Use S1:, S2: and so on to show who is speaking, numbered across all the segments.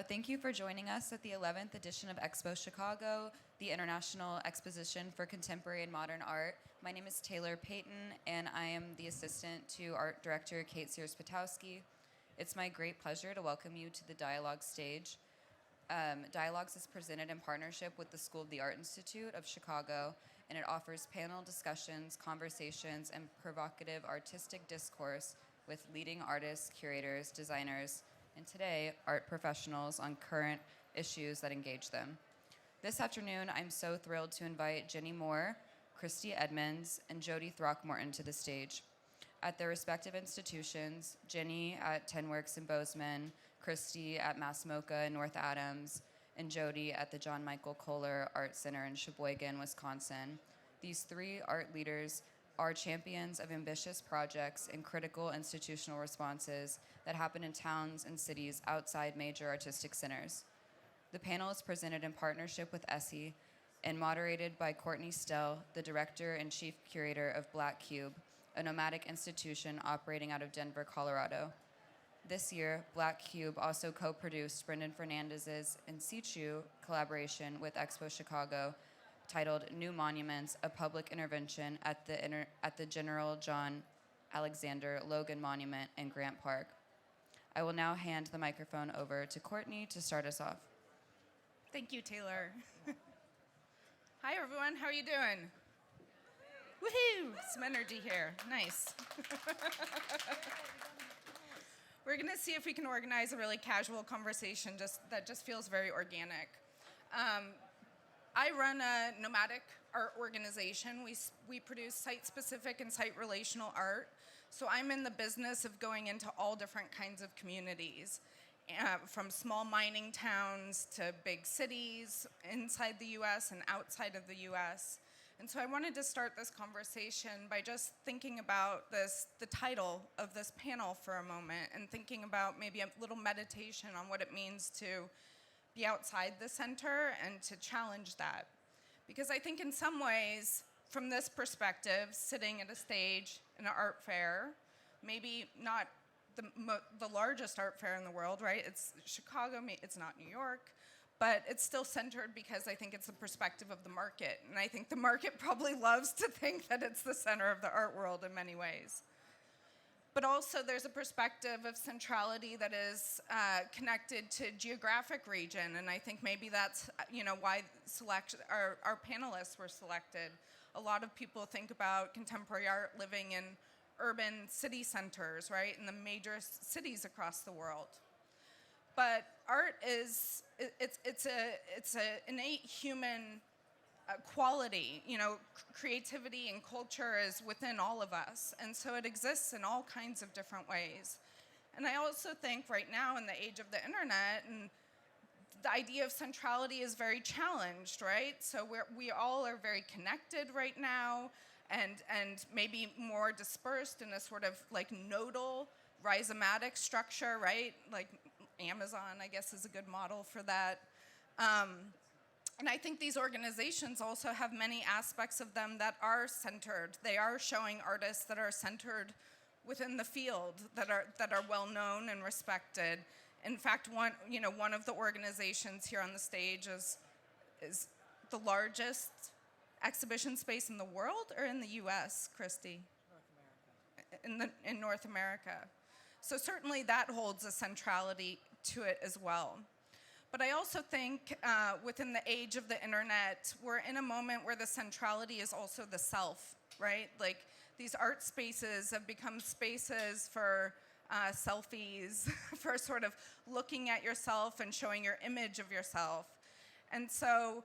S1: Thank you for joining us at the 11th edition of Expo Chicago, the International Exposition for Contemporary and Modern Art. My name is Taylor Payton, and I am the assistant to art director Kate Sears-Patowski. It's my great pleasure to welcome you to the Dialogue stage. Dialogues is presented in partnership with the School of the Art Institute of Chicago, and it offers panel discussions, conversations, and provocative artistic discourse with leading artists, curators, designers, and today, art professionals on current issues that engage them. This afternoon, I'm so thrilled to invite Jenny Moore, Kristy Edmunds, and Jodi Throckmorton to the stage. At their respective institutions, Jenny at Tinworks in Bozeman, Kristy at MoCA in North Adams, and Jodi at the John Michael Kohler Art Center in Sheboygan, Wisconsin. These three art leaders are champions of ambitious projects and critical institutional responses that happen in towns and cities outside major artistic centers. The panel is presented in partnership with ESSI and moderated by Courtney Stell, the director and chief curator of Black Cube, a nomadic institution operating out of Denver, Colorado. This year, Black Cube also co-produced Brendan Fernandez's In Situ collaboration with Expo Chicago, titled New Monuments, a Public Intervention at the General John Alexander Logan Monument in Grant Park. I will now hand the microphone over to Courtney to start us off.
S2: Thank you, Taylor. Hi, everyone. How are you doing? Woohoo! Some energy here. Nice. We're going to see if we can organize a really casual conversation that just feels very organic. I run a nomadic art organization. We produce site-specific and site-relational art. So I'm in the business of going into all different kinds of communities, from small mining towns to big cities inside the U.S. and outside of the U.S. And so I wanted to start this conversation by just thinking about the title of this panel for a moment, and thinking about maybe a little meditation on what it means to be outside the center and to challenge that. Because I think in some ways, from this perspective, sitting at a stage in an art fair, maybe not the largest art fair in the world, right? It's Chicago, it's not New York, but it's still centered because I think it's the perspective of the market. And I think the market probably loves to think that it's the center of the art world in many ways. But also there's a perspective of centrality that is connected to geographic region, and I think maybe that's why our panelists were selected. A lot of people think about contemporary art living in urban city centers, right, in the major cities across the world. But art it's an innate human quality, creativity and culture is within all of us. And so it exists in all kinds of different ways. And I also think right now in the age of the internet, and the idea of centrality is very challenged, right? So we all are very connected right now, and maybe more dispersed in a sort of like nodal, rhizomatic structure, right? Like Amazon, I guess, is a good model for that. And I think these organizations also have many aspects of them that are centered. They are showing artists that are centered within the field, that are well known and respected. In fact, one of the organizations here on the stage is the largest exhibition space in the world, or in the U.S., Kristy? North America. In North America. So certainly that holds a centrality to it as well. But I also think within the age of the internet, we're in a moment where the centrality is also the self, right? Like these art spaces have become spaces for selfies, for sort of looking at yourself and showing your image of yourself. And so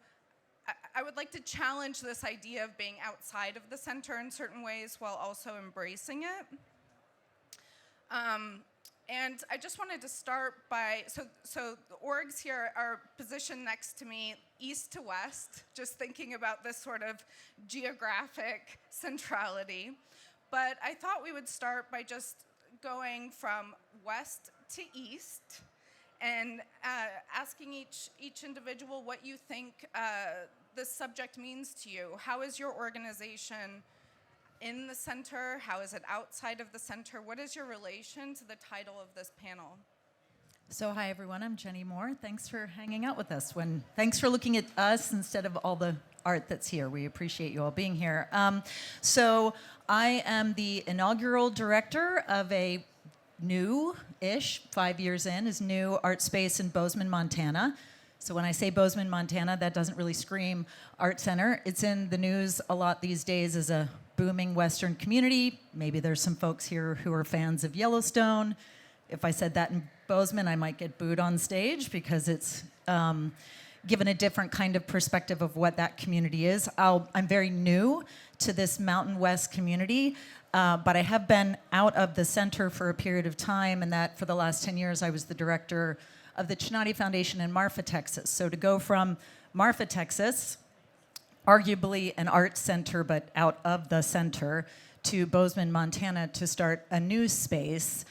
S2: I would like to challenge this idea of being outside of the center in certain ways while also embracing it. And I just wanted to start by, so the orgs here are positioned next to me, east to west, just thinking about this sort of geographic centrality. But I thought we would start by just going from west to east and asking each individual what you think this subject means to you. How is your organization in the center? How is it outside of the center? What is your relation to the title of this panel?
S3: So hi everyone, I'm Jenny Moore. Thanks for hanging out with us. Thanks for looking at us instead of all the art that's here. We appreciate you all being here. So I am the inaugural director of a new-ish, 5 years in, is new art space in Bozeman, Montana. So when I say Bozeman, Montana, that doesn't really scream art center. It's in the news a lot these days as a booming Western community. Maybe there's some folks here who are fans of Yellowstone. If I said that in Bozeman, I might get booed on stage because it's given a different kind of perspective of what that community is. I'm very new to this Mountain West community, but I have been out of the center for a period of time, and that for the last 10 years, I was the director of the Chinati Foundation in Marfa, Texas. So to go from Marfa, Texas, arguably an art center, but out of the center, to Bozeman, Montana, to start a new space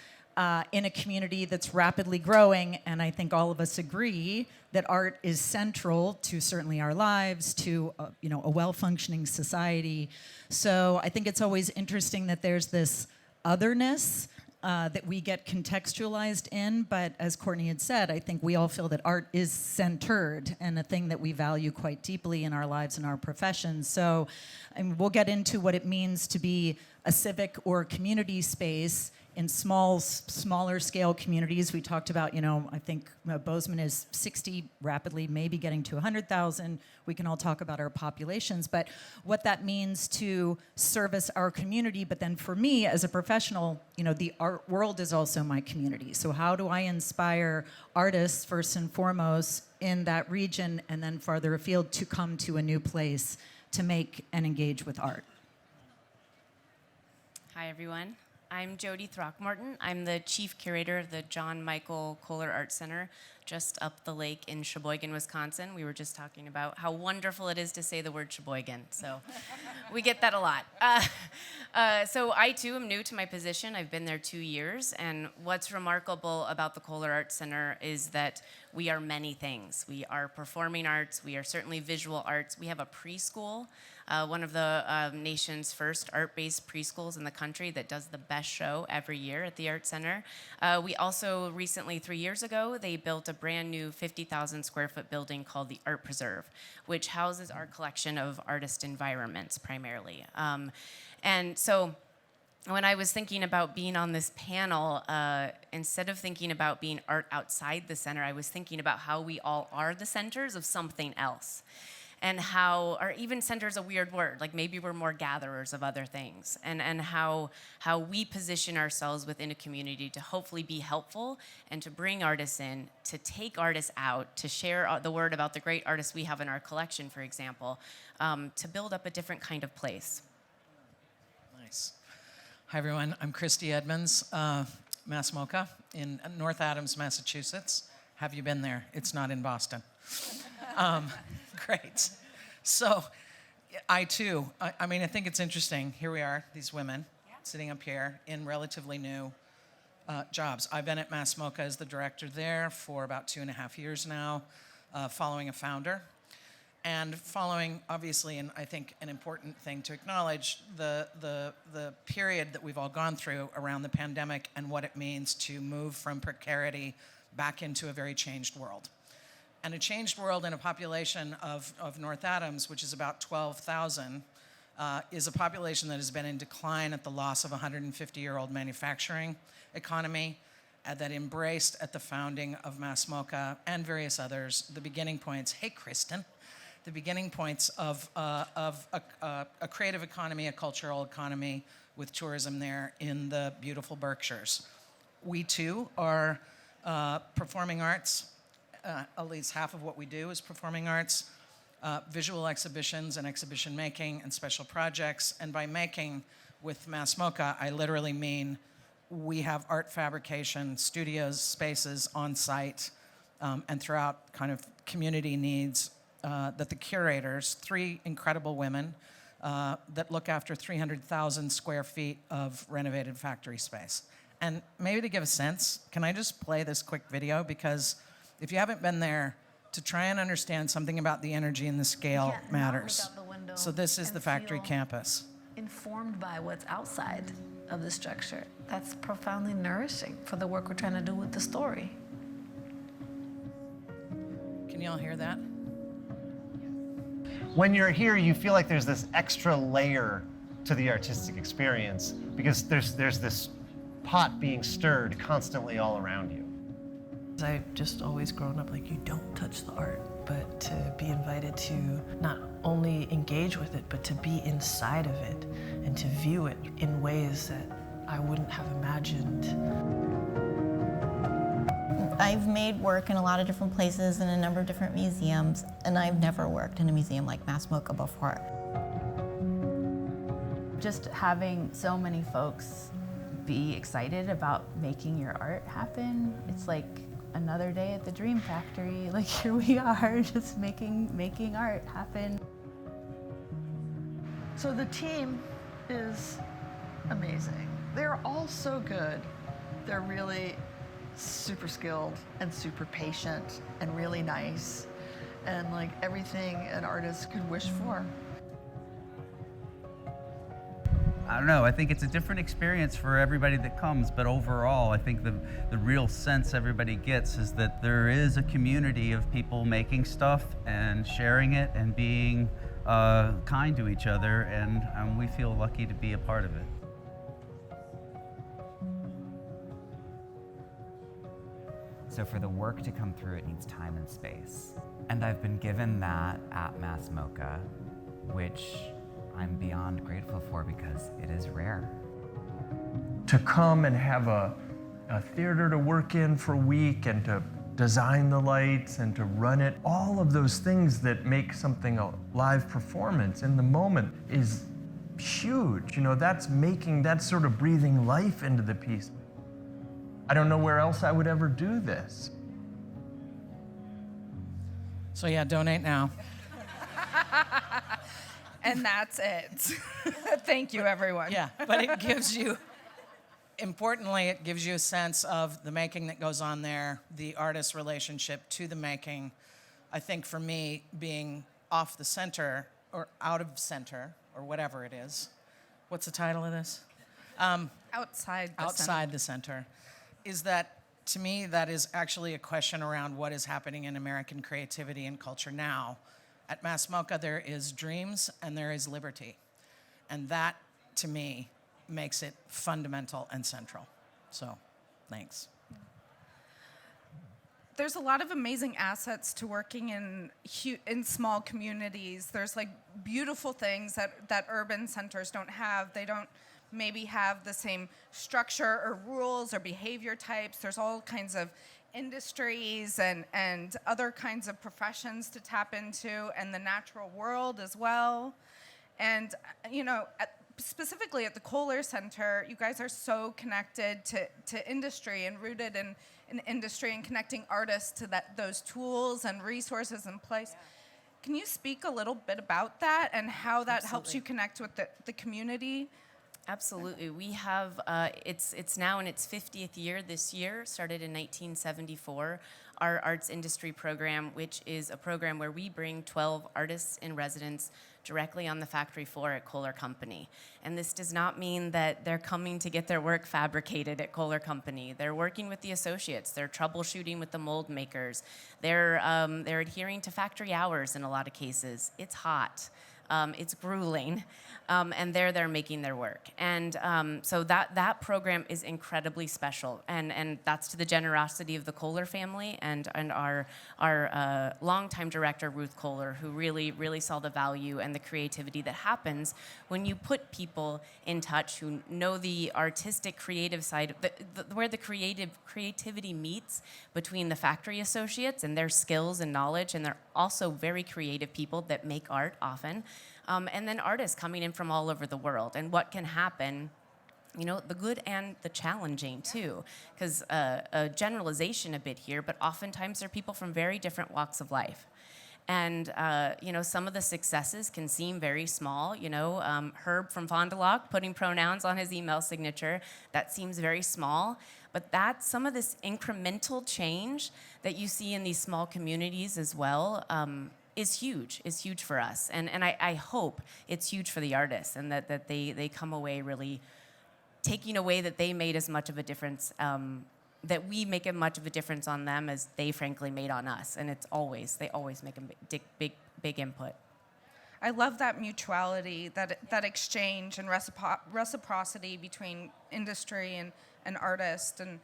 S3: in a community that's rapidly growing, and I think all of us agree that art is central to certainly our lives, to a well-functioning society. So I think it's always interesting that there's this otherness that we get contextualized in, but as Cortney had said, I think we all feel that art is centered and a thing that we value quite deeply in our lives and our professions. So we'll get into what it means to be a civic or community space in smaller scale communities. We talked about, I think Bozeman is 60, rapidly maybe getting to 100,000. We can all talk about our populations, but what that means to service our community. But then for me as a professional, the art world is also my community. So how do I inspire artists first and foremost in that region and then farther afield to come to a new place to make and engage with art?
S4: Hi, everyone. I'm Jodi Throckmorton. I'm the chief curator of the John Michael Kohler Art Center just up the lake in Sheboygan, Wisconsin. We were just talking about how wonderful it is to say the word Sheboygan, so we get that a lot. So I, too, am new to my position. I've been there 2 years, and what's remarkable about the Kohler Art Center is that we are many things. We are performing arts. We are certainly visual arts. We have a preschool, one of the nation's first art-based preschools in the country that does the best show every year at the Art Center. We also recently, 3 years ago, they built a brand new 50,000 square foot building called the Art Preserve, which houses our collection of artist environments primarily. And so when I was thinking about being on this panel, instead of thinking about being art outside the center, I was thinking about how we all are the centers of something else. And how, or even center's a weird word, like maybe we're more gatherers of other things, and how we position ourselves within a community to hopefully be helpful and to bring artists in, to take artists out, to share the word about the great artists we have in our collection, for example, to build up a different kind of place.
S5: Nice. Hi, everyone. I'm Kristy Edmunds, Mass MoCA in North Adams, Massachusetts. Have you been there? It's not in Boston. Great. So I, too, I think it's interesting. Here we are, these women sitting up here in relatively new jobs. I've been at Mass MoCA as the director there for about 2.5 years now, following a founder. And following, obviously, and I think an important thing to acknowledge, the period that we've all gone through around the pandemic and what it means to move from precarity back into a very changed world. And a changed world in a population of North Adams, which is about 12,000, is a population that has been in decline at the loss of a 150-year-old manufacturing economy that embraced at the founding of Mass MoCA and various others the beginning points, hey, Kristen, the beginning points of a creative economy, a cultural economy with tourism there in the beautiful Berkshires. We, too, are performing arts. At least half of what we do is performing arts, visual exhibitions and exhibition making and special projects. And by making with Mass MoCA, I literally mean we have art fabrication, studios, spaces on site, and throughout kind of community needs that the curators, 3 incredible women that look after 300,000 square feet of renovated factory space. And maybe to give a sense, can I just play this quick video? Because if you haven't been there, to try and understand something about the energy and the scale matters. So this is the factory campus.
S6: Informed by what's outside of the structure. That's profoundly nourishing for the work we're trying to do with the story.
S5: Can you all hear that?
S7: When you're here, you feel like there's this extra layer to the artistic experience because there's this pot being stirred constantly all around you.
S8: I've just always grown up like you don't touch the art, but to be invited to not only engage with it, but to be inside of it and to view it in ways that I wouldn't have imagined.
S9: I've made work in a lot of different places in a number of different museums, and I've never worked in a museum like MoCA before.
S6: Just having so many folks be excited about making your art happen, it's like another day at the Dream Factory. Like, here we are, just making art happen.
S10: So the team is amazing. They're all so good. They're really super skilled and super patient and really nice and like everything an artist could wish for.
S11: I don't know, I think it's a different experience for everybody that comes, but overall, I think the real sense everybody gets is that there is a community of people making stuff and sharing it and being kind to each other, and we feel lucky to be a part of it.
S12: So for the work to come through, it needs time and space. And I've been given that at MoCA, which I'm beyond grateful for because it is rare.
S13: To come and have a theater to work in for a week and to design the lights and to run it, all of those things that make something a live performance in the moment is huge. You know, that's sort of breathing life into the piece. I don't know where else I would ever do this.
S5: So yeah, donate now.
S2: And that's it. Thank you, everyone.
S5: Yeah, but it gives you, importantly, it gives you a sense of the making that goes on there, the artist's relationship to the making. I think for me, being off the center or out of center or whatever it is, what's the title of this?
S2: Outside
S5: the center. Is that, to me, that is actually a question around what is happening in American creativity and culture now. At MoCA, there is dreams and there is liberty. And that, to me, makes it fundamental and central. So, thanks.
S2: There's a lot of amazing assets to working in small communities. There's like beautiful things that urban centers don't have. They don't maybe have the same structure or rules or behavior types. There's all kinds of industries and other kinds of professions to tap into, and the natural world as well. And, you know, specifically at the Kohler Center, you guys are so connected to industry and rooted in industry and connecting artists to those tools and resources in place. Can you speak a little bit about that and how that helps you connect with the community?
S4: Absolutely. We have, it's now in its 50th year this year, started in 1974, our arts industry program, which is a program where we bring 12 artists in residence directly on the factory floor at Kohler Company. And this does not mean that they're coming to get their work fabricated at Kohler Company. They're working with the associates. They're troubleshooting with the mold makers. They're adhering to factory hours in a lot of cases. It's hot. It's grueling, and they're making their work. And so that program is incredibly special, and that's to the generosity of the Kohler family and our longtime director, Ruth Kohler, who really saw the value and the creativity that happens when you put people in touch who know the artistic, creative side, where the creativity meets between the factory associates and their skills and knowledge, and they're also very creative people that make art often. And then artists coming in from all over the world, and what can happen, you know, the good and the challenging too, because a generalization a bit here, but oftentimes they're people from very different walks of life. And, you know, some of the successes can seem very small. You know, Herb from Fond du Lac putting pronouns on his email signature, that seems very small. But that's some of this incremental change that you see in these small communities as well, is huge for us. And I hope it's huge for the artists, and that they come away really taking away that they made as much of a difference that we make as much of a difference on them as they frankly made on us. And they always make a big input.
S2: I love that mutuality, that exchange and reciprocity between industry and artist, and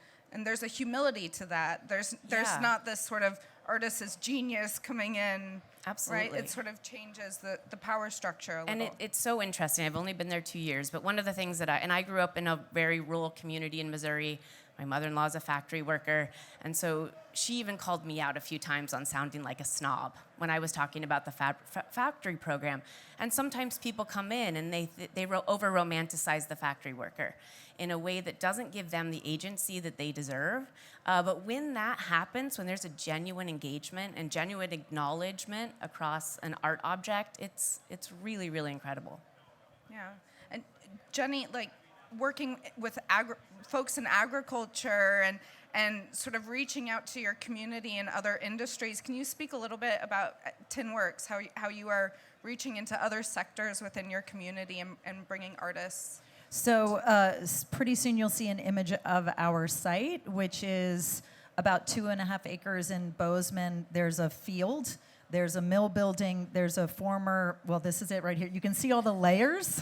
S2: there's a humility to that. There's not this sort of artist is genius coming in.
S4: Absolutely.
S2: Right? It sort of changes the power structure a little.
S4: And it's so interesting. I've only been there 2 years, but one of the things I grew up in a very rural community in Missouri. My mother-in-law is a factory worker, and so she even called me out a few times on sounding like a snob when I was talking about the factory program. And sometimes people come in and they over-romanticize the factory worker in a way that doesn't give them the agency that they deserve. But when that happens, when there's a genuine engagement and genuine acknowledgement across an art object, it's really, really incredible.
S2: Yeah, and Jenny, like working with folks in agriculture and sort of reaching out to your community and other industries. Can you speak a little bit about Tinworks, how you are reaching into other sectors within your community and bringing artists?
S3: So pretty soon you'll see an image of our site, which is about 2.5 acres in Bozeman. There's a field. There's a mill building. There's a former, well, this is it right here. You can see all the layers.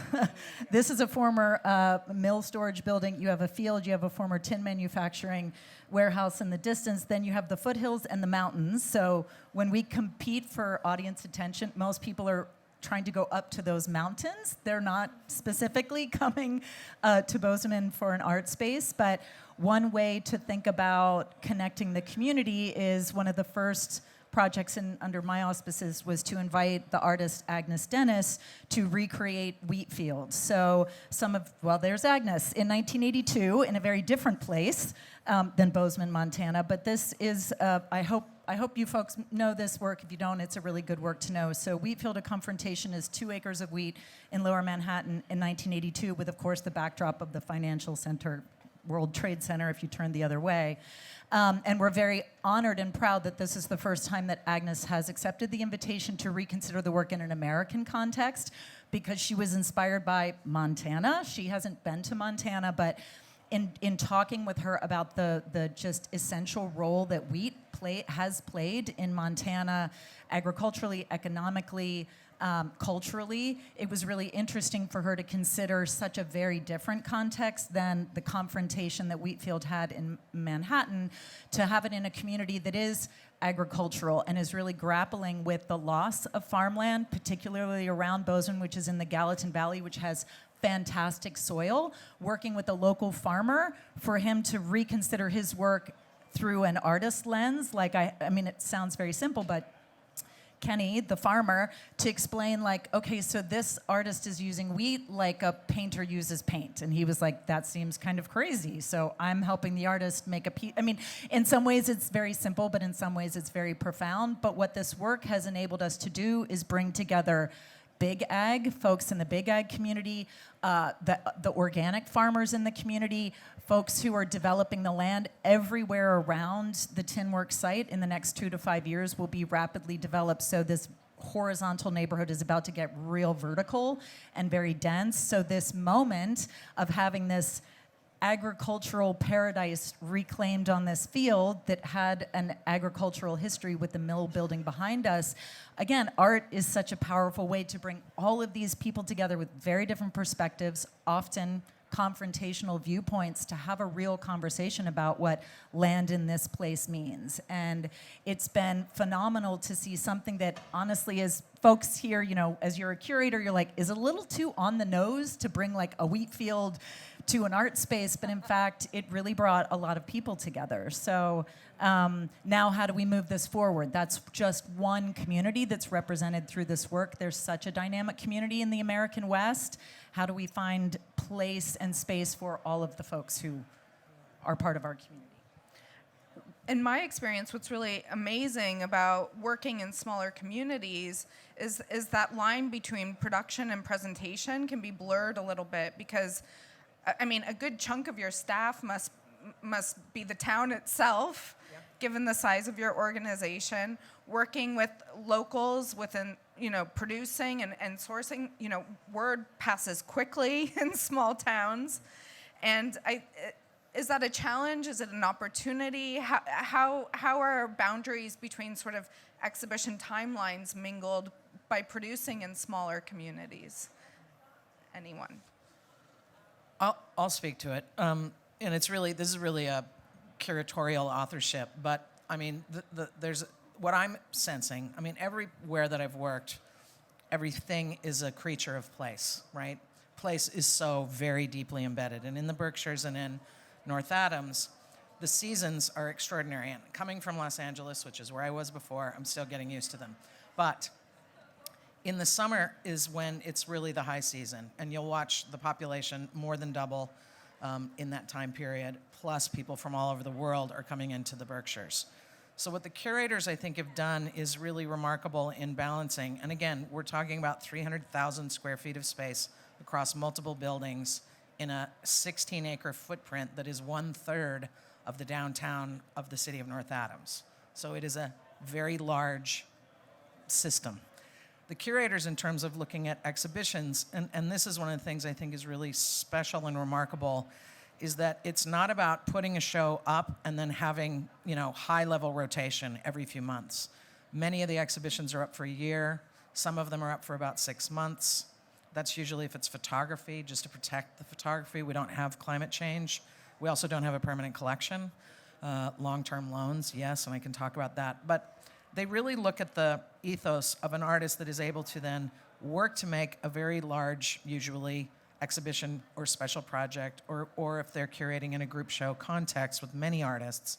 S3: This is a former mill storage building. You have a field. You have a former tin manufacturing warehouse in the distance. Then you have the foothills and the mountains. So when we compete for audience attention, most people are trying to go up to those mountains. They're not specifically coming to Bozeman for an art space, but one way to think about connecting the community is one of the first projects under my auspices was to invite the artist Agnes Dennis to recreate wheat fields. So there's Agnes in 1982 in a very different place than Bozeman, Montana. But this is, I hope you folks know this work. If you don't, it's a really good work to know. So Wheatfield, A Confrontation is 2 acres of wheat in Lower Manhattan in 1982 with, of course, the backdrop of the financial center, World Trade Center, if you turn the other way. And we're very honored and proud that this is the first time that Agnes has accepted the invitation to reconsider the work in an American context because she was inspired by Montana. She hasn't been to Montana, but in talking with her about the just essential role that wheat has played in Montana agriculturally, economically, culturally, it was really interesting for her to consider such a very different context than the confrontation that Wheatfield had in Manhattan, to have it in a community that is agricultural and is really grappling with the loss of farmland, particularly around Bozeman, which is in the Gallatin Valley, which has fantastic soil, working with a local farmer for him to reconsider his work through an artist lens. Like, I mean, it sounds very simple, but Kenny, the farmer, to explain like, okay, so this artist is using wheat like a painter uses paint. And he was like, that seems kind of crazy. So I'm helping the artist make a piece. I mean, in some ways it's very simple, but in some ways it's very profound. But what this work has enabled us to do is bring together big ag, folks in the big ag community, the organic farmers in the community, folks who are developing the land everywhere around the Tinworks site in the next 2 to 5 years will be rapidly developed. So this horizontal neighborhood is about to get real vertical and very dense. So this moment of having this agricultural paradise reclaimed on this field that had an agricultural history with the mill building behind us. Again, art is such a powerful way to bring all of these people together with very different perspectives, often confrontational viewpoints, to have a real conversation about what land in this place means. And it's been phenomenal to see something that honestly, as folks here, you know, as you're a curator, you're like, is it a little too on the nose to bring like a wheat field to an art space? But in fact, it really brought a lot of people together. So now how do we move this forward? That's just one community that's represented through this work. There's such a dynamic community in the American West. How do we find place and space for all of the folks who are part of our community?
S2: In my experience, what's really amazing about working in smaller communities is that line between production and presentation can be blurred a little bit, because I mean, a good chunk of your staff must be the town itself, given the size of your organization, working with locals within, you know, producing and sourcing. You know, word passes quickly in small towns. And is that a challenge? Is it an opportunity? How are boundaries between sort of exhibition timelines mingled by producing in smaller communities? Anyone?
S5: I'll speak to it. And this is really a curatorial authorship, but I mean, there's what I'm sensing. I mean, everywhere that I've worked, everything is a creature of place, right? Place is so very deeply embedded. And in the Berkshires and in North Adams, the seasons are extraordinary. And coming from Los Angeles, which is where I was before, I'm still getting used to them. But in the summer is when it's really the high season, and you'll watch the population more than double in that time period, plus people from all over the world are coming into the Berkshires. So what the curators, I think, have done is really remarkable in balancing. And again, we're talking about 300,000 square feet of space across multiple buildings in a 16-acre footprint that is 1/3 of the downtown of the city of North Adams. So it is a very large system. The curators, in terms of looking at exhibitions, and this is one of the things I think is really special and remarkable, is that it's not about putting a show up and then having, high-level rotation every few months. Many of the exhibitions are up for a year. Some of them are up for about 6 months. That's usually if it's photography, just to protect the photography. We don't have climate change. We also don't have a permanent collection. Long-term loans, yes, and I can talk about that. But they really look at the ethos of an artist that is able to then work to make a very large, usually, exhibition or special project, or if they're curating in a group show context with many artists.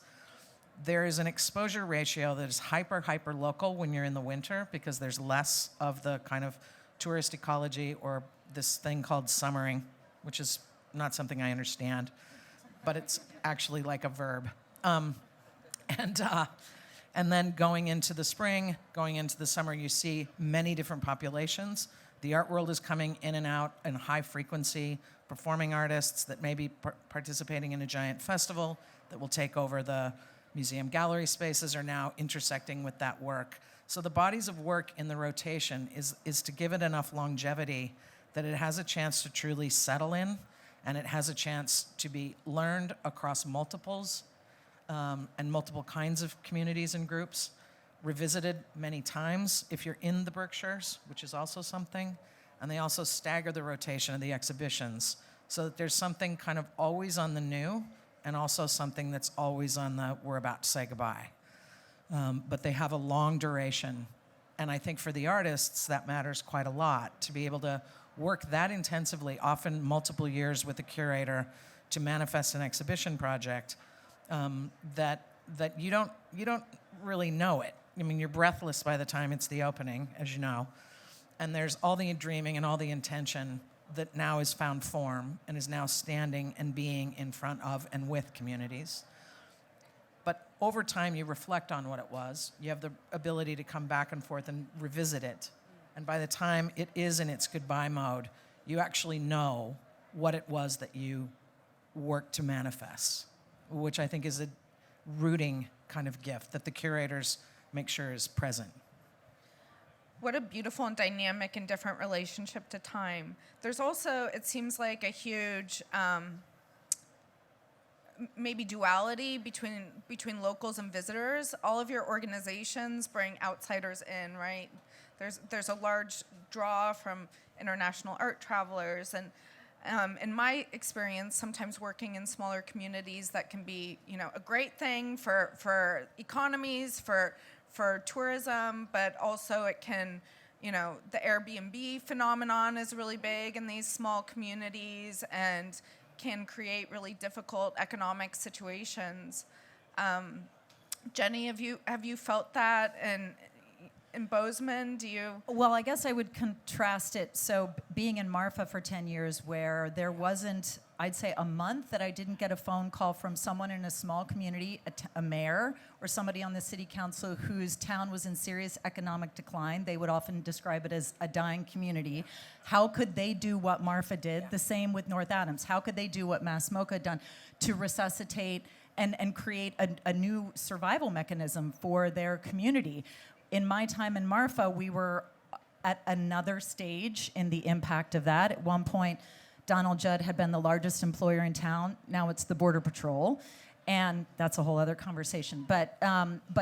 S5: There is an exposure ratio that is hyper local when you're in the winter, because there's less of the kind of tourist ecology or this thing called summering, which is not something I understand, but it's actually like a verb. And then going into the spring, going into the summer, you see many different populations. The art world is coming in and out in high frequency. Performing artists that may be participating in a giant festival that will take over the museum gallery spaces are now intersecting with that work. So the bodies of work in the rotation is to give it enough longevity that it has a chance to truly settle in, and it has a chance to be learned across multiples and multiple kinds of communities and groups, revisited many times if you're in the Berkshires, which is also something. And they also stagger the rotation of the exhibitions so that there's something kind of always on the new and also something that's always on the we're about to say goodbye. But they have a long duration. And I think for the artists, that matters quite a lot, to be able to work that intensively, often multiple years with a curator, to manifest an exhibition project that you don't really know it. I mean, you're breathless by the time it's the opening, as you know. And there's all the dreaming and all the intention that now has found form and is now standing and being in front of and with communities. But over time, you reflect on what it was. You have the ability to come back and forth and revisit it. And by the time it is in its goodbye mode, you actually know what it was that you worked to manifest, which I think is a rooting kind of gift that the curators make sure is present.
S2: What a beautiful and dynamic and different relationship to time. There's also, it seems like, a huge maybe duality between locals and visitors. All of your organizations bring outsiders in, right? There's a large draw from international art travelers, and in my experience, sometimes working in smaller communities, that can be, a great thing for economies, for tourism, but also it can, the Airbnb phenomenon is really big in these small communities and can create really difficult economic situations. Jenny, have you felt that in Bozeman? Do you?
S3: Well, I guess I would contrast it. So being in Marfa for 10 years, where there wasn't, I'd say, a month that I didn't get a phone call from someone in a small community, a mayor or somebody on the city council whose town was in serious economic decline. They would often describe it as a dying community. How could they do what Marfa did? Yeah. The same with North Adams. How could they do what MoCA had done to resuscitate and create a new survival mechanism for their community? In my time in Marfa, we were at another stage in the impact of that. At one point, Donald Judd had been the largest employer in town. Now it's the Border Patrol. And that's a whole other conversation. But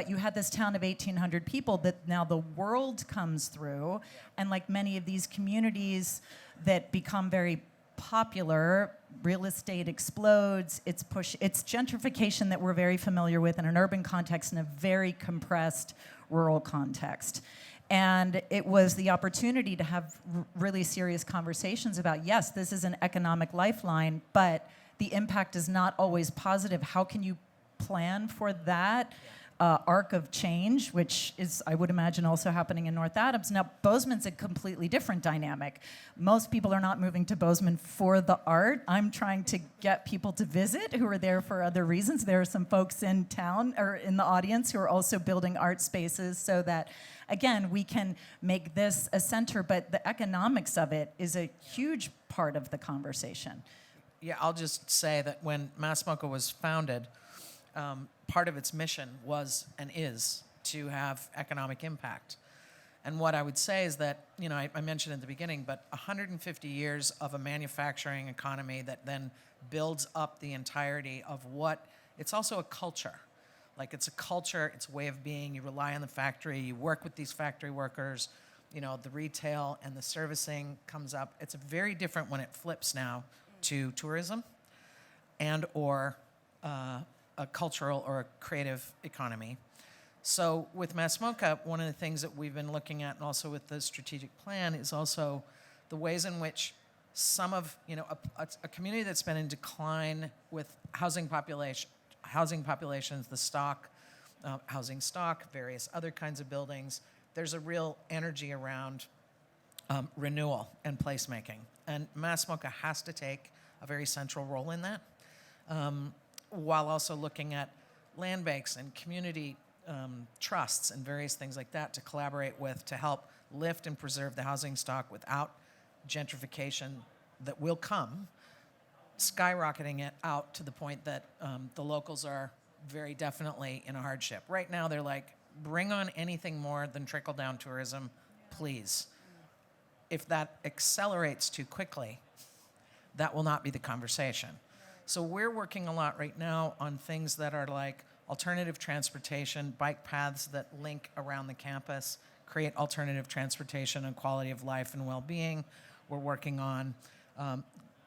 S3: you had this town of 1,800 people that now the world comes through. And like many of these communities that become very popular, real estate explodes. It's gentrification that we're very familiar with in an urban context and a very compressed rural context. And it was the opportunity to have really serious conversations about, yes, this is an economic lifeline, but the impact is not always positive. How can you plan for that arc of change, which is, I would imagine, also happening in North Adams? Now, Bozeman's a completely different dynamic. Most people are not moving to Bozeman for the art. I'm trying to get people to visit who are there for other reasons. There are some folks in town or in the audience who are also building art spaces so that, again, we can make this a center, but the economics of it is a huge part of the conversation.
S5: Yeah, I'll just say that when MoCA was founded, part of its mission was and is to have economic impact. And what I would say is that, I mentioned at the beginning, but 150 years of a manufacturing economy that then builds up the entirety of it's also a culture. Like, it's a culture, it's a way of being. You rely on the factory, you work with these factory workers, the retail and the servicing comes up. It's very different when it flips now to tourism and or a cultural or a creative economy. So with MoCA, one of the things that we've been looking at, and also with the strategic plan, is also the ways in which some of, a community that's been in decline with housing populations, the stock, housing stock, various other kinds of buildings, there's a real energy around renewal and placemaking. And MoCA has to take a very central role in that, while also looking at land banks and community trusts and various things like that to collaborate with to help lift and preserve the housing stock without gentrification that will come, skyrocketing it out to the point that the locals are very definitely in a hardship. Right now, they're like, bring on anything more than trickle-down tourism, please. If that accelerates too quickly, that will not be the conversation. So we're working a lot right now on things that are like alternative transportation, bike paths that link around the campus, create alternative transportation and quality of life and well-being. We're working on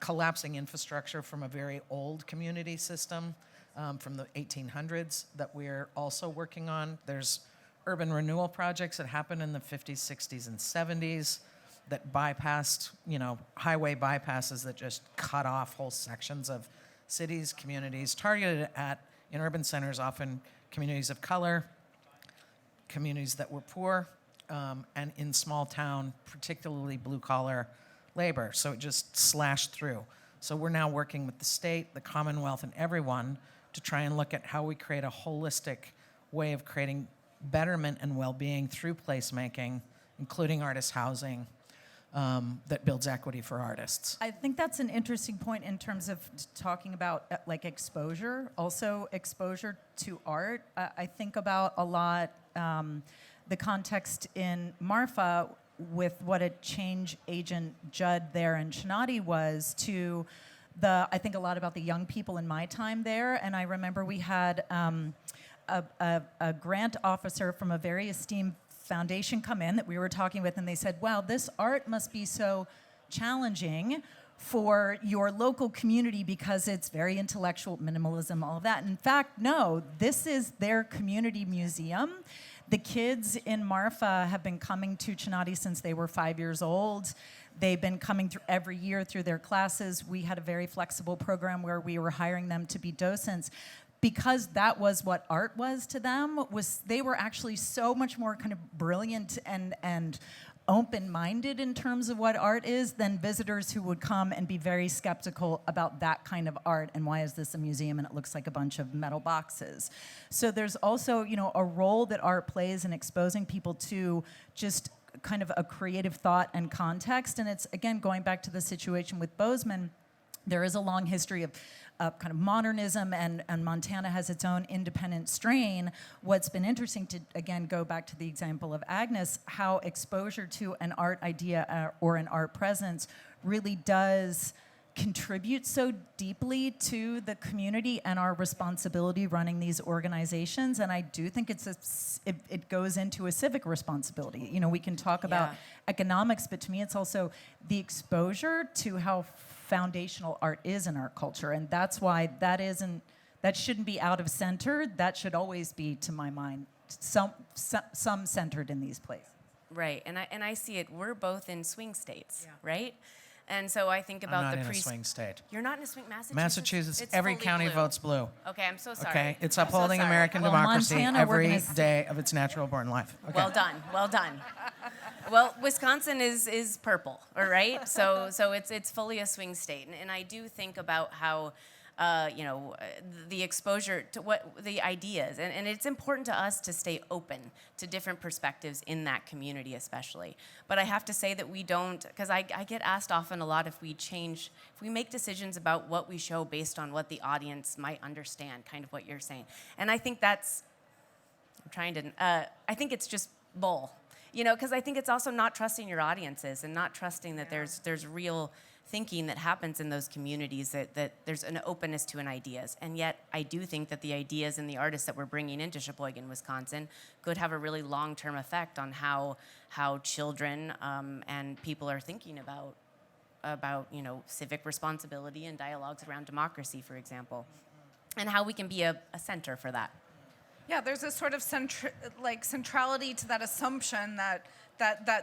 S5: collapsing infrastructure from a very old community system from the 1800s that we're also working on. There's urban renewal projects that happened in the 50s, 60s, and 70s that bypassed, highway bypasses that just cut off whole sections of cities, communities, targeted at, in urban centers, often communities of color, communities that were poor, and in small town, particularly blue-collar labor. So it just slashed through. So we're now working with the state, the Commonwealth, and everyone to try and look at how we create a holistic way of creating betterment and well-being through placemaking, including artist housing, that builds equity for artists.
S3: I think that's an interesting point in terms of talking about exposure, also exposure to art. I think about a lot the context in Marfa with what a change agent Judd there in Chinati was to I think a lot about the young people in my time there. And I remember we had a grant officer from a very esteemed foundation come in that we were talking with, and they said, wow, this art must be so challenging for your local community because it's very intellectual, minimalism, all of that. In fact, no, this is their community museum. The kids in Marfa have been coming to Chinati since they were 5 years old. They've been coming through every year through their classes. We had a very flexible program where we were hiring them to be docents. Because that was what art was to them, they were actually so much more kind of brilliant and open-minded in terms of what art is than visitors who would come and be very skeptical about that kind of art and why is this a museum and it looks like a bunch of metal boxes. So there's also, a role that art plays in exposing people to just kind of a creative thought and context. And it's, again, going back to the situation with Bozeman, there is a long history of kind of modernism, and Montana has its own independent strain. What's been interesting to, again, go back to the example of Agnes, how exposure to an art idea or an art presence really does contribute so deeply to the community and our responsibility running these organizations. And I do think it goes into a civic responsibility. You know, we can talk about economics, but to me it's also the exposure to how foundational art is in our culture. And that's why that shouldn't be out of center. That should always be, to my mind, some centered in these places.
S4: Right, and I see it. We're both in swing states, right? And so I think about
S5: I'm not in a swing state.
S4: You're not in a swing, Massachusetts.
S5: Massachusetts,
S4: It's
S5: every
S4: fully
S5: county
S4: blue.
S5: votes blue.
S4: Okay, I'm so sorry.
S5: Okay, it's
S4: I'm so
S5: upholding
S4: sorry.
S5: American
S3: Well,
S5: democracy
S3: Montana, we're
S5: every
S3: gonna
S5: day of its natural born life. Okay.
S4: Well done, well done. Well, Wisconsin is purple, all right? So it's fully a swing state, and I do think about how. The exposure to what the ideas, and it's important to us to stay open to different perspectives in that community especially. But I have to say that we don't, because I get asked often a lot if we make decisions about what we show based on what the audience might understand, kind of what you're saying. And I think I think it's just bull, because I think it's also not trusting your audiences and not trusting that there's real thinking that happens in those communities, that there's an openness to ideas. And yet I do think that the ideas and the artists that we're bringing into Sheboygan, Wisconsin could have a really long-term effect on how children and people are thinking about civic responsibility and dialogues around democracy, for example, and how we can be a center for that.
S2: Yeah, there's a sort of centrality to that assumption that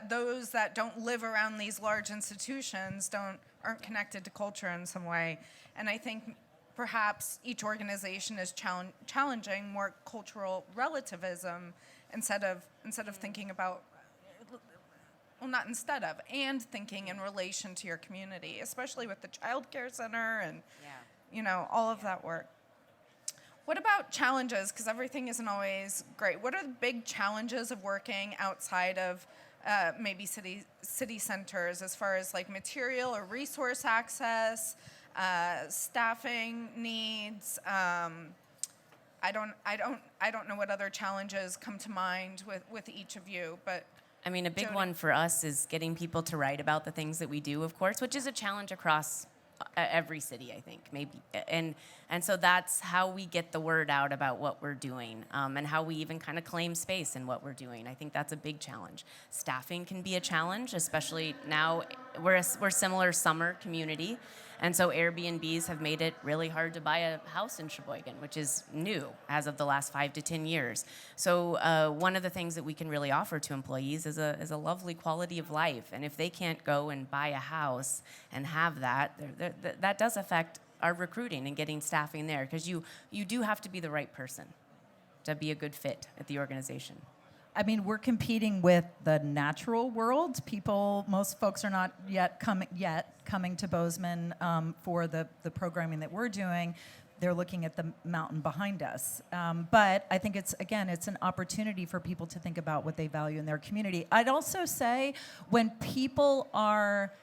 S2: those that don't live around these large institutions aren't connected to culture in some way. And I think perhaps each organization is challenging more cultural relativism instead of thinking about, thinking in relation to your community, especially with the child care center and all of that work. What about challenges? Because everything isn't always great. What are the big challenges of working outside of maybe city centers, as far as like material or resource access, staffing needs? I don't know what other challenges come to mind with each of you, but.
S4: I mean, a big
S2: Jodi?
S4: one for us is getting people to write about the things that we do, of course, which is a challenge across every city, I think, maybe. And so that's how we get the word out about what we're doing, and how we even kind of claim space in what we're doing. I think that's a big challenge. Staffing can be a challenge, especially now we're similar summer community. And so Airbnbs have made it really hard to buy a house in Sheboygan, which is new as of the last 5 to 10 years. So one of the things that we can really offer to employees is a lovely quality of life. And if they can't go and buy a house and have that, that does affect our recruiting and getting staffing there, because you do have to be the right person to be a good fit at the organization.
S3: I mean, we're competing with the natural world. Most folks are not yet coming to Bozeman for the programming that we're doing. They're looking at the mountain behind us. But I think it's an opportunity for people to think about what they value in their community. I'd also say when people are,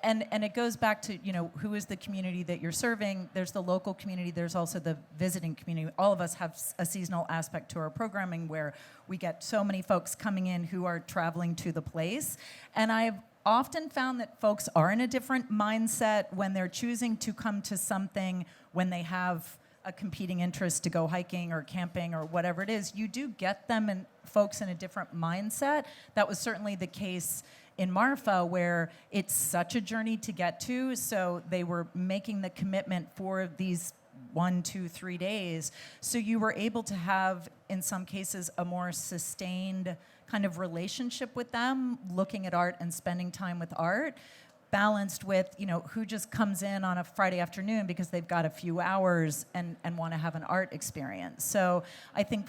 S3: and it goes back to, who is the community that you're serving. There's the local community. There's also the visiting community. All of us have a seasonal aspect to our programming where we get so many folks coming in who are traveling to the place. And I've often found that folks are in a different mindset when they're choosing to come to something when they have a competing interest to go hiking or camping or whatever it is. You do get them and folks in a different mindset. That was certainly the case in Marfa, where it's such a journey to get to, so they were making the commitment for these 1, 2, 3 days. So you were able to have, in some cases, a more sustained kind of relationship with them, looking at art and spending time with art, balanced with, who just comes in on a Friday afternoon because they've got a few hours and want to have an art experience. So I think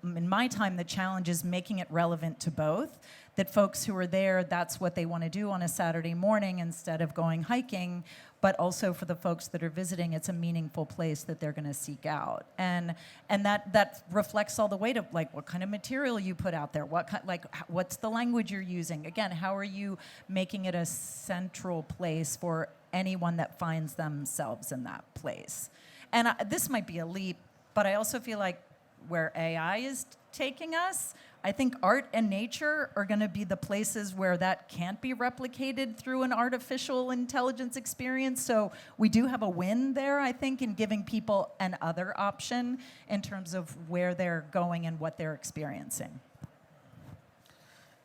S3: in my time, the challenge is making it relevant to both, that folks who are there, that's what they want to do on a Saturday morning instead of going hiking, but also for the folks that are visiting, it's a meaningful place that they're going to seek out. And that reflects all the way to like what kind of material you put out there, what's the language you're using. Again, how are you making it a central place for anyone that finds themselves in that place? And this might be a leap, but I also feel like where AI is taking us. I think art and nature are going to be the places where that can't be replicated through an artificial intelligence experience. So we do have a win there, I think, in giving people an other option in terms of where they're going and what they're experiencing.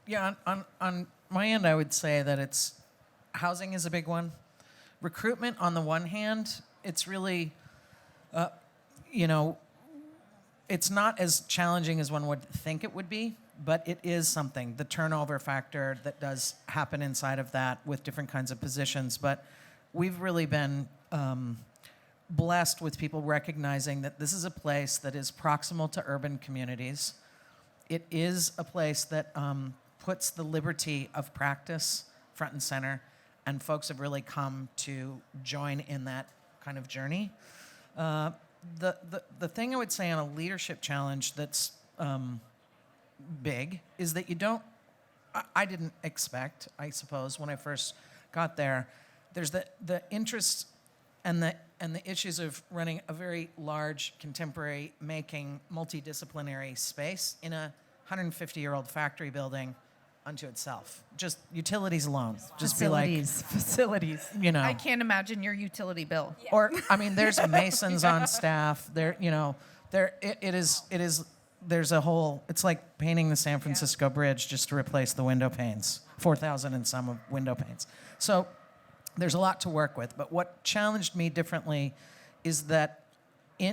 S5: Yeah, on my end, I would say that it's housing is a big one. Recruitment, on the one hand, it's really, it's not as challenging as one would think it would be, but it is something. The turnover factor that does happen inside of that with different kinds of positions. But we've really been blessed with people recognizing that this is a place that is proximal to urban communities. It is a place that puts the liberty of practice front and center, and folks have really come to join in that kind of journey. The thing I would say on a leadership challenge that's big is that you don't, I didn't expect, I suppose, when I first got there, there's the interest and the issues of running a very large, contemporary making, multidisciplinary space in a 150-year-old factory building unto itself. Just utilities alone. Just
S3: Facilities.
S5: You know.
S2: I can't imagine your utility bill.
S5: Or, I mean, there's masons on staff. There, it is. There's a whole. It's like painting the San Francisco Bridge just to replace the window panes. 4,000 and some of window panes. So there's a lot to work with. But what challenged me differently is that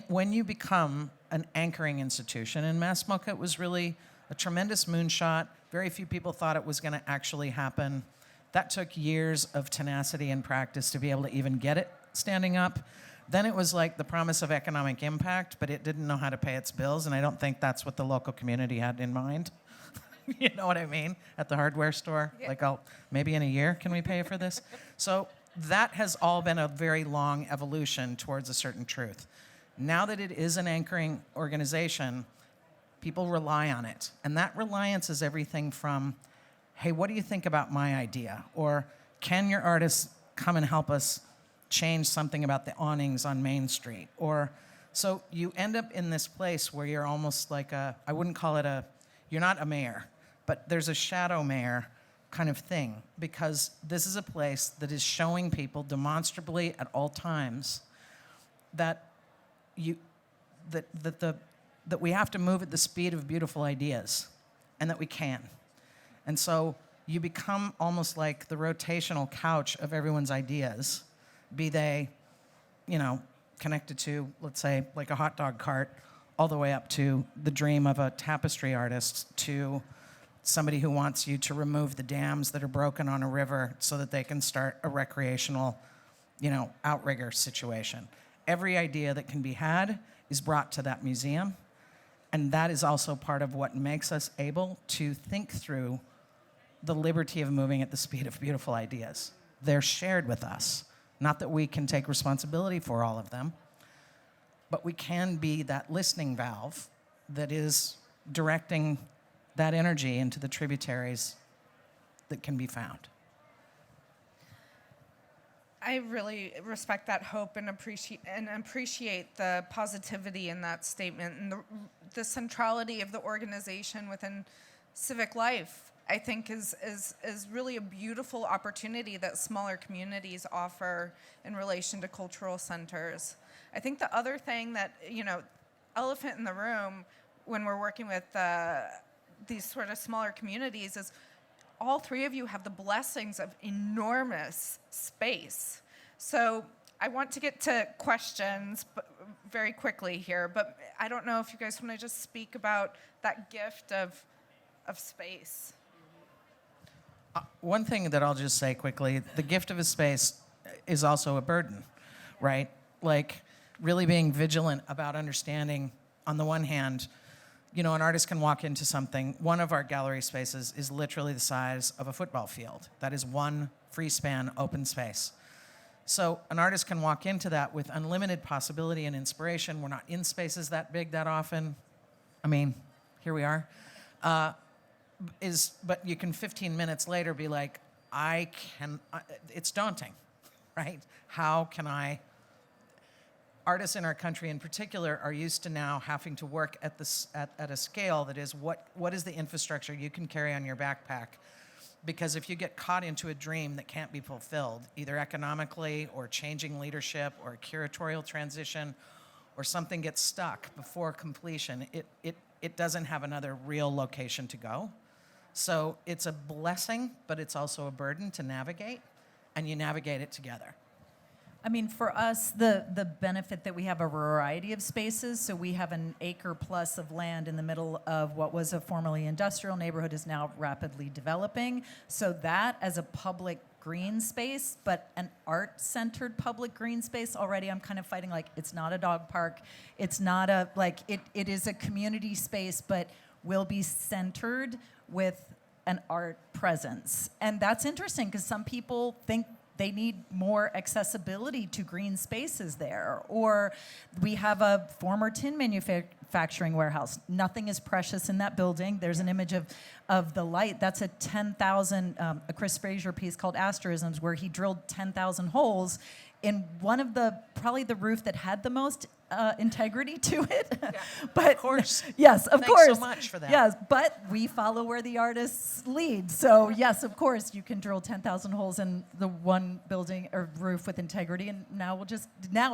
S5: when you become an anchoring institution, and MoCA was really a tremendous moonshot. Very few people thought it was going to actually happen. That took years of tenacity and practice to be able to even get it standing up. Then it was like the promise of economic impact, but it didn't know how to pay its bills, and I don't think that's what the local community had in mind. You know what I mean? At the hardware store, yeah. Like, maybe in a year, can we pay for this? So that has all been a very long evolution towards a certain truth. Now that it is an anchoring organization, people rely on it. And that reliance is everything from, hey, what do you think about my idea? Or can your artists come and help us change something about the awnings on Main Street? Or so you end up in this place where you're almost like I wouldn't call it you're not a mayor, but there's a shadow mayor kind of thing, because this is a place that is showing people demonstrably at all times that that we have to move at the speed of beautiful ideas, and that we can. And so you become almost like the rotational couch of everyone's ideas, be they, connected to, let's say, like a hot dog cart, all the way up to the dream of a tapestry artist, to somebody who wants you to remove the dams that are broken on a river so that they can start a recreational, outrigger situation. Every idea that can be had is brought to that museum. And that is also part of what makes us able to think through the liberty of moving at the speed of beautiful ideas. They're shared with us. Not that we can take responsibility for all of them, but we can be that listening valve that is directing that energy into the tributaries that can be found.
S2: I really respect that hope and appreciate the positivity in that statement and the centrality of the organization within civic life. I think is really a beautiful opportunity that smaller communities offer in relation to cultural centers. I think the other thing that, elephant in the room when we're working with these sort of smaller communities is all three of you have the blessings of enormous space. So I want to get to questions very quickly here, but I don't know if you guys want to just speak about that gift of space.
S5: One thing that I'll just say quickly, the gift of a space is also a burden, right? Like really being vigilant about understanding, on the one hand, an artist can walk into something. One of our gallery spaces is literally the size of a football field. That is one free span open space. So an artist can walk into that with unlimited possibility and inspiration. We're not in spaces that big that often. I mean, here we are. But you can 15 minutes later be like, it's daunting, right? How can I artists in our country in particular are used to now having to work at a scale that is what is the infrastructure you can carry on your backpack. Because if you get caught into a dream that can't be fulfilled, either economically or changing leadership or a curatorial transition, or something gets stuck before completion, it doesn't have another real location to go. So it's a blessing, but it's also a burden to navigate, and you navigate it together.
S3: I mean, for us, the benefit that we have a variety of spaces, so we have an acre plus of land in the middle of what was a formerly industrial neighborhood is now rapidly developing. So that as a public green space, but an art-centered public green space, already I'm kind of fighting, like, it's not a dog park, it's not a, like, it is a community space, but will be centered with an art presence. And that's interesting because some people think they need more accessibility to green spaces there. Or we have a former tin manufacturing warehouse. Nothing is precious in that building. There's an image of the light. That's a 10,000, a Chris Frazier piece called Asterisms, where he drilled 10,000 holes in one of probably the roof that had the most integrity to it.
S5: Yeah,
S3: but
S5: of course.
S3: Yes, of
S5: Thanks
S3: course.
S5: so much for that.
S3: Yes, but we follow where the artists lead. So yes, of course, you can drill 10,000 holes in the one building or roof with integrity, and now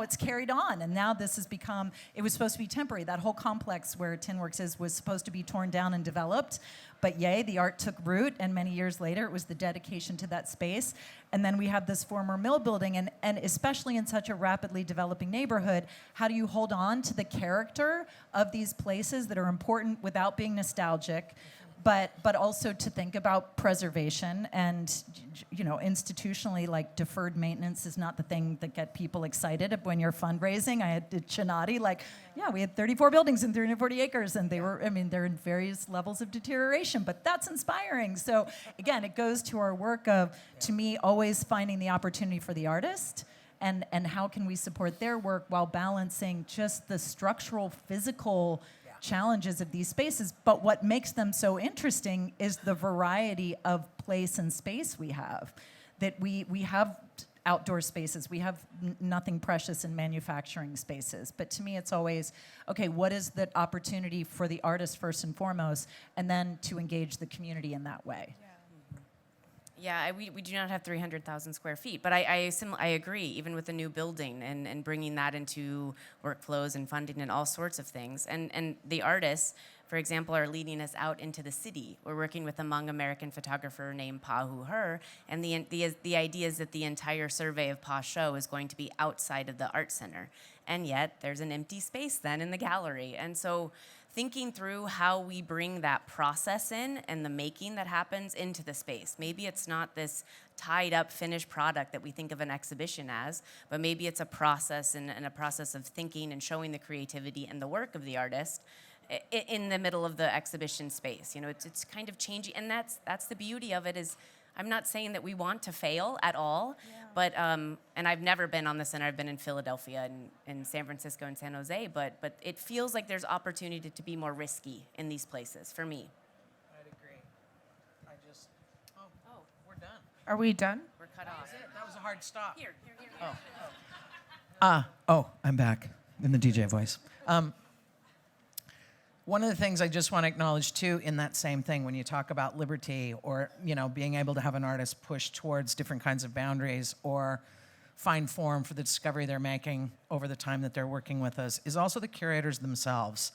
S3: it's carried on, and now this has become. It was supposed to be temporary. That whole complex where Tinworks is was supposed to be torn down and developed. But yay, the art took root, and many years later, it was the dedication to that space. And then we have this former mill building, and especially in such a rapidly developing neighborhood, how do you hold on to the character of these places that are important without being nostalgic, but also to think about preservation and, you know, institutionally, like, deferred maintenance is not the thing that get people excited when you're fundraising. I had Chinati, like, yeah, we had 34 buildings and 340 acres, and they're in various levels of deterioration, but that's inspiring. So again, it goes to our work of, to me, always finding the opportunity for the artist, and how can we support their work while balancing just the structural, physical challenges of these spaces. But what makes them so interesting is the variety of place and space we have. That we have outdoor spaces, we have nothing precious in manufacturing spaces. But to me, it's always, okay, what is the opportunity for the artist first and foremost, and then to engage the community in that way.
S4: Yeah, we do not have 300,000 square feet, but I agree, even with the new building and bringing that into workflows and funding and all sorts of things. And the artists, for example, are leading us out into the city. We're working with a Hmong American photographer named Pa Hu Her, and the idea is that the entire survey of Pa's show is going to be outside of the art center. And yet, there's an empty space then in the gallery. And so thinking through how we bring that process in and the making that happens into the space. Maybe it's not this tied up finished product that we think of an exhibition as, but maybe it's a process and a process of thinking and showing the creativity and the work of the artist in the middle of the exhibition space. You know, it's kind of changing, and that's the beauty of it. Is I'm not saying that we want to fail at all, but and I've never been on the center. I've been in Philadelphia and San Francisco and San Jose, but it feels like there's opportunity to be more risky in these places for me.
S5: I'd agree. We're done.
S2: Are we done?
S4: We're cut off.
S5: That was a hard stop.
S4: Here.
S5: I'm back in the DJ voice. One of the things I just want to acknowledge too, in that same thing, when you talk about liberty or, you know, being able to have an artist push towards different kinds of boundaries or find form for the discovery they're making over the time that they're working with us, is also the curators themselves.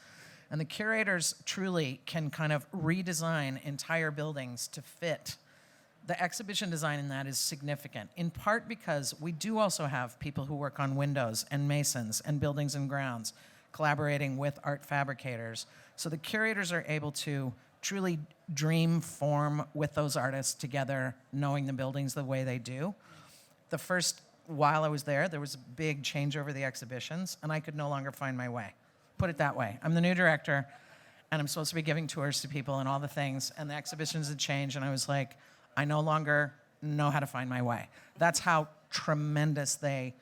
S5: And the curators truly can kind of redesign entire buildings to fit. The exhibition design in that is significant, in part because we do also have people who work on windows and masons and buildings and grounds, collaborating with art fabricators. So the curators are able to truly dream form with those artists together, knowing the buildings the way they do. The first while I was there was a big change over the exhibitions, and I could no longer find my way. Put it that way. I'm the new director, and I'm supposed to be giving tours to people and all the things, and the exhibitions had changed, and I was like, I no longer know how to find my way. That's how tremendous they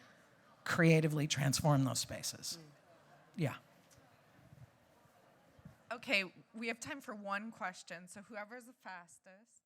S5: creatively transform those spaces. Yeah.
S2: Okay, we have time for one question, so whoever's the fastest.